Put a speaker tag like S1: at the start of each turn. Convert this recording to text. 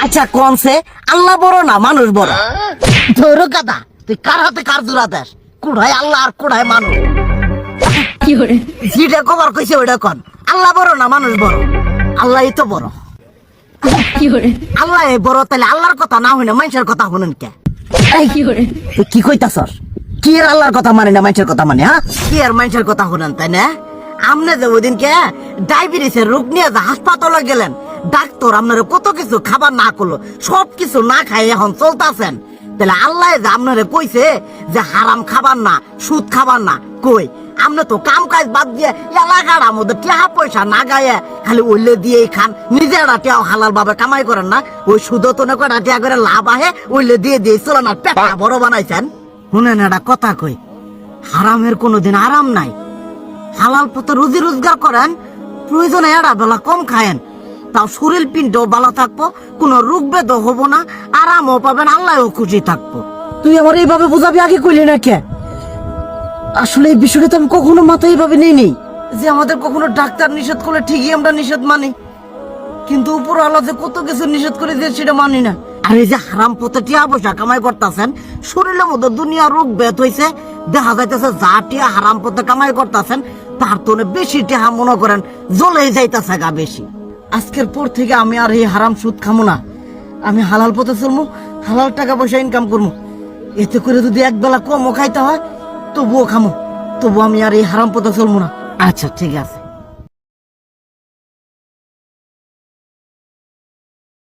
S1: আচ্ছা কোনছে আল্লাহ বড় না মানুষ বড়? ধরো গাদা, তুই কার হাতে কার জোড়া দেশ? কুড়ায় আল্লাহ আর কুড়ায় মানুষ। যেটা কবার কইছে ওইটা কন। আল্লাহ বড় না মানুষ বড়? আল্লাহই তো বড়। আল্লাহ বড়, তাহলে আল্লাহর কথা না হইনা মানুষের কথা শুনেন কে? তুই কি কইতাছস? কি এর আল্লাহর কথা মানে না মানুষের কথা মানে? হ্যাঁ, কি আর মানুষের কথা শুনেন তাই না? আমনে যে ওই দিনকে ডায়াবেটিসের রোগ নিয়ে যে হাসপাতালে গেলেন, ডাক্তার আপনার কত কিছু খাবার না করলো, সব কিছু না খাই এখন চলতেছেন। তাহলে আল্লাহ যে আপনারে কইছে যে হারাম খাবার না, সুদ খাবার না, কই আপনি তো কাম কাজ বাদ দিয়ে এলাকার মধ্যে টাকা পয়সা না গায়ে খালি ওইলে দিয়েই খান। নিজেরা টিয়াও হালাল ভাবে কামাই করেন না, ওই সুদ তো না কটা টিয়া করে লাভ আহে ওইলে দিয়ে দিয়ে চলে না, পেটা বড় বানাইছেন। শুনেন একটা কথা কই, হারামের কোনোদিন আরাম নাই। হালাল পথে রুজি রোজগার করেন, প্রয়োজনে এড়া বেলা কম খায়েন, তাও শরীর পিণ্ডও ভালো থাকবো, কোনো রোগ বেদ হবো না, আরামও পাবেন, আল্লাহও খুশি থাকবো। তুই আমার এইভাবে বুঝাবি আগে কইলি না কে? আসলে এই বিষয়টা তো আমি কখনো মাথায় এইভাবে নেই যে আমাদের কখনো ডাক্তার নিষেধ করলে ঠিকই আমরা নিষেধ মানি, কিন্তু উপর আল্লাহ যে কত কিছু নিষেধ করে দিয়ে সেটা মানি না। আর এই যে হারাম পথে টিয়া পয়সা কামাই করতেছেন, শরীরের মধ্যে দুনিয়া রোগ বেদ হয়েছে, দেখা যাইতেছে যা টিয়া হারাম পথে কামাই করতেছেন তার তো বেশি টিয়া মনে করেন জ্বলেই যাইতেছে গা বেশি। আজকের পর থেকে আমি আর এই হারাম সুদ খামো না, আমি হালাল পথে চলবো, হালাল টাকা পয়সা ইনকাম করবো। এতে করে যদি এক বেলা কমও খাইতে হয় তবুও খামো, তবু আমি আর এই হারাম পথে চলবো না। আচ্ছা ঠিক আছে।